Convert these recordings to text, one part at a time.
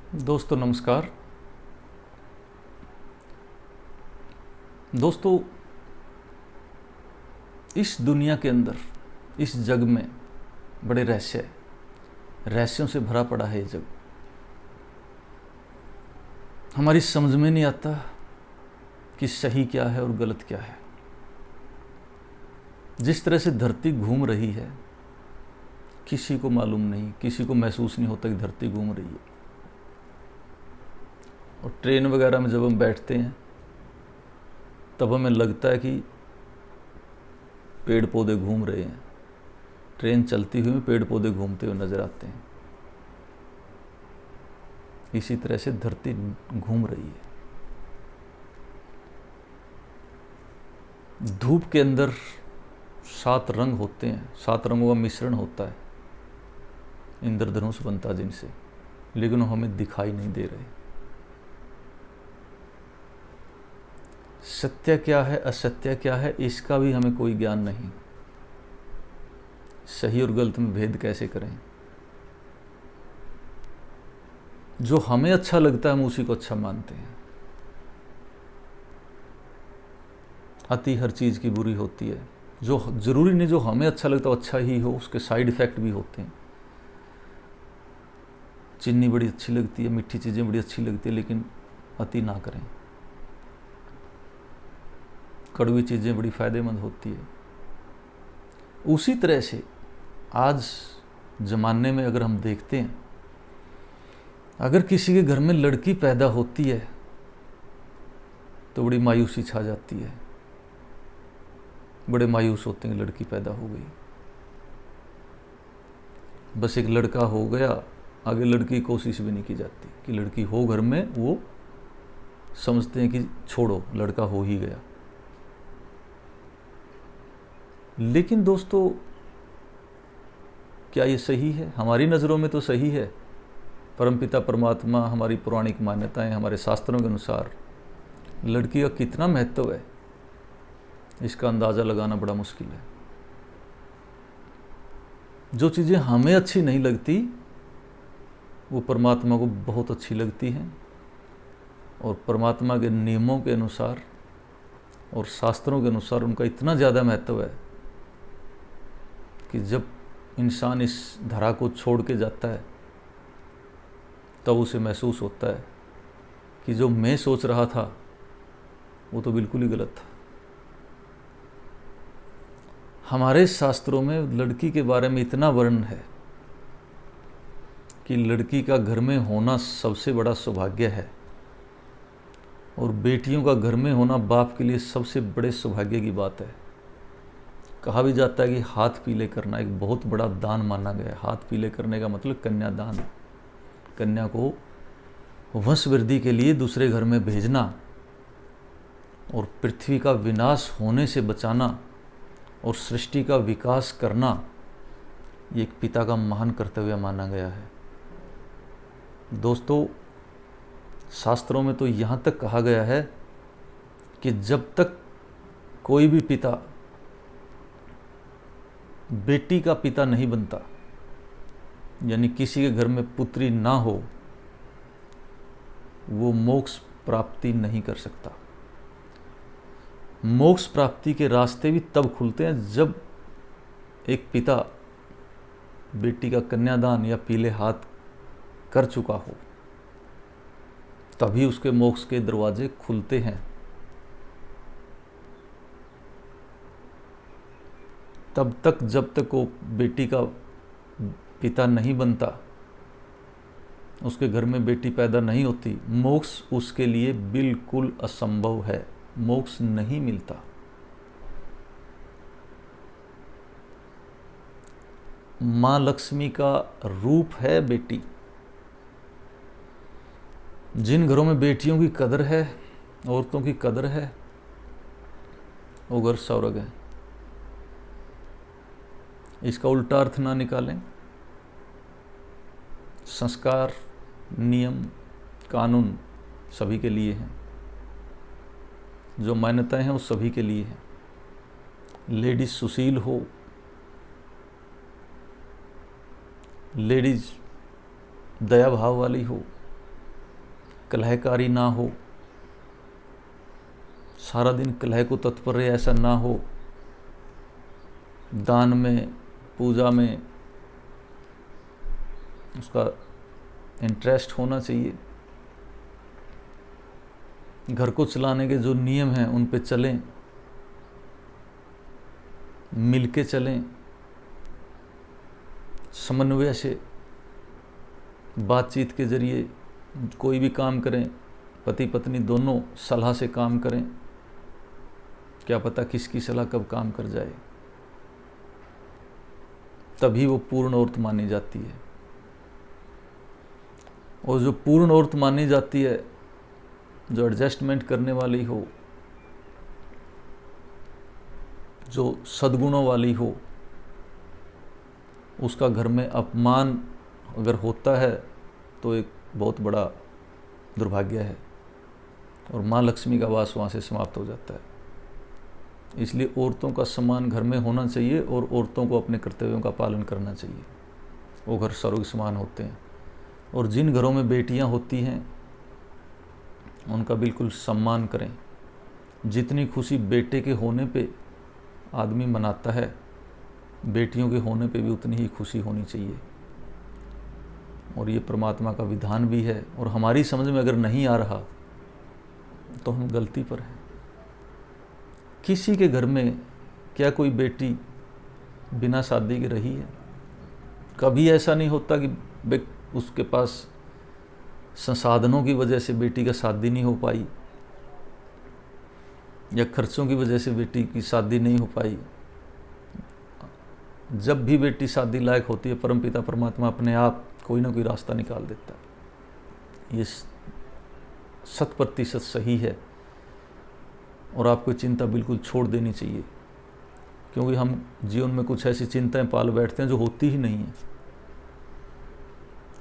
दोस्तों नमस्कार। दोस्तों, इस दुनिया के अंदर, इस जग में बड़े रहस्यों से भरा पड़ा है ये जग। हमारी समझ में नहीं आता कि सही क्या है और गलत क्या है। जिस तरह से धरती घूम रही है किसी को मालूम नहीं, किसी को महसूस नहीं होता कि धरती घूम रही है। और ट्रेन वगैरह में जब हम बैठते हैं तब हमें लगता है कि पेड़ पौधे घूम रहे हैं। ट्रेन चलती हुई पेड़ पौधे घूमते हुए नजर आते हैं। इसी तरह से धरती घूम रही है। धूप के अंदर 7 रंग होते हैं, 7 रंगों का मिश्रण होता है, इंद्रधनुष बनता जिनसे, लेकिन हमें दिखाई नहीं दे रहे। सत्य क्या है, असत्य क्या है, इसका भी हमें कोई ज्ञान नहीं। सही और गलत में भेद कैसे करें। जो हमें अच्छा लगता है हम उसी को अच्छा मानते हैं। अति हर चीज की बुरी होती है। जो जरूरी नहीं जो हमें अच्छा लगता है वो अच्छा ही हो, उसके साइड इफेक्ट भी होते हैं। चीनी बड़ी अच्छी लगती है, मीठी चीजें बड़ी अच्छी लगती है, लेकिन अति ना करें। कड़वी चीजें बड़ी फायदेमंद होती है। उसी तरह से आज जमाने में अगर हम देखते हैं, अगर किसी के घर में लड़की पैदा होती है तो बड़ी मायूसी छा जाती है। बड़े मायूस होते हैं, लड़की पैदा हो गई। बस एक लड़का हो गया, आगे लड़की की कोशिश भी नहीं की जाती कि लड़की हो घर में। वो समझते हैं कि छोड़ो, लड़का हो ही गया। लेकिन दोस्तों, क्या ये सही है? हमारी नज़रों में तो सही है। परमपिता परमात्मा, हमारी पौराणिक मान्यताएं, हमारे शास्त्रों के अनुसार लड़की का कितना महत्व है, इसका अंदाज़ा लगाना बड़ा मुश्किल है। जो चीज़ें हमें अच्छी नहीं लगती वो परमात्मा को बहुत अच्छी लगती हैं। और परमात्मा के नियमों के अनुसार और शास्त्रों के अनुसार उनका इतना ज़्यादा महत्व है कि जब इंसान इस धरा को छोड़ के जाता है तब उसे महसूस होता है कि जो मैं सोच रहा था वो तो बिल्कुल ही गलत था। हमारे शास्त्रों में लड़की के बारे में इतना वर्णन है कि लड़की का घर में होना सबसे बड़ा सौभाग्य है, और बेटियों का घर में होना बाप के लिए सबसे बड़े सौभाग्य की बात है। कहा भी जाता है कि हाथ पीले करना एक बहुत बड़ा दान माना गया है। हाथ पीले करने का मतलब कन्यादान, कन्या को वंश वृद्धि के लिए दूसरे घर में भेजना और पृथ्वी का विनाश होने से बचाना और सृष्टि का विकास करना, ये एक पिता का महान कर्तव्य माना गया है। दोस्तों, शास्त्रों में तो यहाँ तक कहा गया है कि जब तक कोई भी पिता बेटी का पिता नहीं बनता, यानी किसी के घर में पुत्री ना हो, वो मोक्ष प्राप्ति नहीं कर सकता। मोक्ष प्राप्ति के रास्ते भी तब खुलते हैं जब एक पिता बेटी का कन्यादान या पीले हाथ कर चुका हो, तभी उसके मोक्ष के दरवाजे खुलते हैं। तब तक जब तक वो बेटी का पिता नहीं बनता, उसके घर में बेटी पैदा नहीं होती, मोक्ष उसके लिए बिल्कुल असंभव है। मोक्ष नहीं मिलता। मां लक्ष्मी का रूप है बेटी। जिन घरों में बेटियों की कदर है, औरतों की कदर है, वो घर स्वर्ग है। इसका उल्टा अर्थ ना निकालें। संस्कार, नियम, कानून सभी के लिए हैं। जो मान्यताएं हैं वो सभी के लिए हैं। लेडीज सुशील हो, लेडीज दया भाव वाली हो, कलहकारी ना हो, सारा दिन कलह को तत्पर रहे, ऐसा ना हो। दान में, पूजा में उसका इंटरेस्ट होना चाहिए। घर को चलाने के जो नियम हैं उन पे चलें, मिल के चलें, समन्वय से, बातचीत के जरिए कोई भी काम करें। पति पत्नी दोनों सलाह से काम करें, क्या पता किसकी सलाह कब काम कर जाए, तभी वो पूर्ण औरत मानी जाती है। और जो पूर्ण औरत मानी जाती है, जो एडजस्टमेंट करने वाली हो, जो सद्गुणों वाली हो, उसका घर में अपमान अगर होता है तो एक बहुत बड़ा दुर्भाग्य है, और माँ लक्ष्मी का वास वहाँ से समाप्त हो जाता है। इसलिए औरतों का सम्मान घर में होना चाहिए और औरतों को अपने कर्तव्यों का पालन करना चाहिए। वो घर स्वर्ग समान होते हैं। और जिन घरों में बेटियां होती हैं उनका बिल्कुल सम्मान करें। जितनी खुशी बेटे के होने पे आदमी मनाता है, बेटियों के होने पे भी उतनी ही खुशी होनी चाहिए। और ये परमात्मा का विधान भी है, और हमारी समझ में अगर नहीं आ रहा तो हम गलती पर हैं। किसी के घर में क्या कोई बेटी बिना शादी के रही है? कभी ऐसा नहीं होता कि उसके पास संसाधनों की वजह से बेटी का शादी नहीं हो पाई, या खर्चों की वजह से बेटी की शादी नहीं हो पाई। जब भी बेटी शादी लायक होती है, परमपिता परमात्मा अपने आप कोई ना कोई रास्ता निकाल देता है। ये 100% सही है, और आपको चिंता बिल्कुल छोड़ देनी चाहिए, क्योंकि हम जीवन में कुछ ऐसी चिंताएं पाल बैठते हैं जो होती ही नहीं है।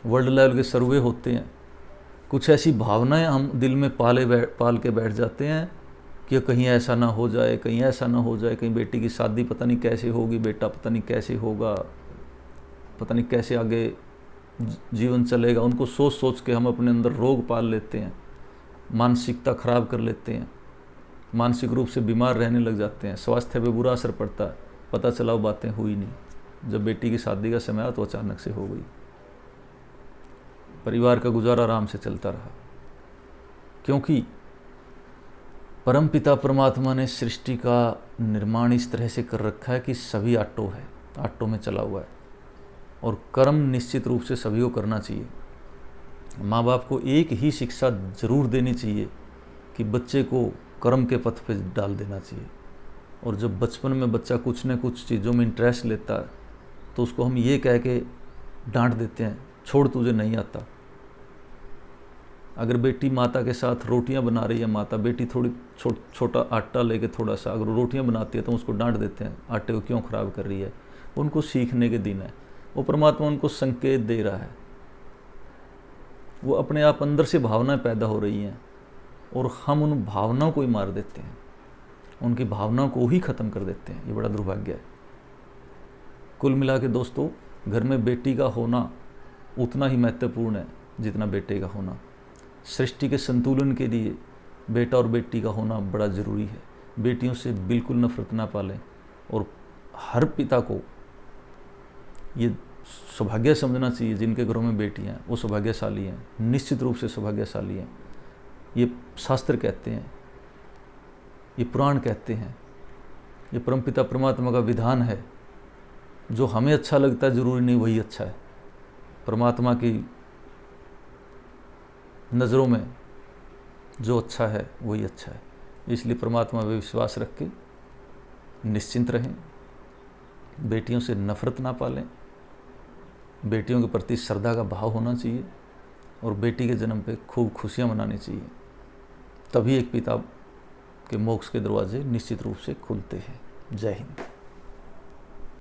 वर्ल्ड लेवल के सर्वे होते हैं, कुछ ऐसी भावनाएं हम दिल में पाल के बैठ जाते हैं कि कहीं ऐसा ना हो जाए, कहीं ऐसा ना हो जाए, कहीं बेटी की शादी पता नहीं कैसे होगी, बेटा पता नहीं कैसे होगा, पता नहीं कैसे आगे जीवन चलेगा। उनको सोच सोच के हम अपने अंदर रोग पाल लेते हैं, मानसिकता खराब कर लेते हैं, मानसिक रूप से बीमार रहने लग जाते हैं, स्वास्थ्य पे बुरा असर पड़ता है। पता चला वो बातें हुई नहीं। जब बेटी की शादी का समय आया तो अचानक से हो गई। परिवार का गुजारा आराम से चलता रहा, क्योंकि परमपिता परमात्मा ने सृष्टि का निर्माण इस तरह से कर रखा है कि सभी आटो में चला हुआ है, और कर्म निश्चित रूप से सभी को करना चाहिए। माँ बाप को एक ही शिक्षा जरूर देनी चाहिए कि बच्चे को कर्म के पथ पे डाल देना चाहिए। और जब बचपन में बच्चा कुछ न कुछ चीज़ों में इंटरेस्ट लेता है तो उसको हम ये कह के डांट देते हैं, छोड़ तुझे नहीं आता। अगर बेटी माता के साथ रोटियां बना रही है, माता बेटी थोड़ी छोटा आटा लेके थोड़ा सा अगर रोटियां बनाती है तो उसको डांट देते हैं, आटे को क्यों ख़राब कर रही है। उनको सीखने के दिन है, वो परमात्मा उनको संकेत दे रहा है। वो अपने आप अंदर से भावनाएं पैदा हो रही हैं, और हम उन भावनाओं को ही मार देते हैं, उनकी भावनाओं को ही ख़त्म कर देते हैं। ये बड़ा दुर्भाग्य है। कुल मिला के दोस्तों, घर में बेटी का होना उतना ही महत्वपूर्ण है जितना बेटे का होना। सृष्टि के संतुलन के लिए बेटा और बेटी का होना बड़ा ज़रूरी है। बेटियों से बिल्कुल नफरत ना पालें, और हर पिता को ये सौभाग्य समझना चाहिए जिनके घरों में बेटियां हैं, वो सौभाग्यशाली हैं, निश्चित रूप से सौभाग्यशाली हैं। ये शास्त्र कहते हैं, ये पुराण कहते हैं, ये परमपिता परमात्मा का विधान है। जो हमें अच्छा लगता है जरूरी नहीं वही अच्छा है। परमात्मा की नज़रों में जो अच्छा है वही अच्छा है। इसलिए परमात्मा पे विश्वास रख के निश्चिंत रहें, बेटियों से नफरत ना पालें, बेटियों के प्रति श्रद्धा का भाव होना चाहिए, और बेटी के जन्म पे खूब खुशियाँ मनानी चाहिए। तभी एक पिता के मोक्ष के दरवाजे निश्चित रूप से खुलते हैं। जय हिंद।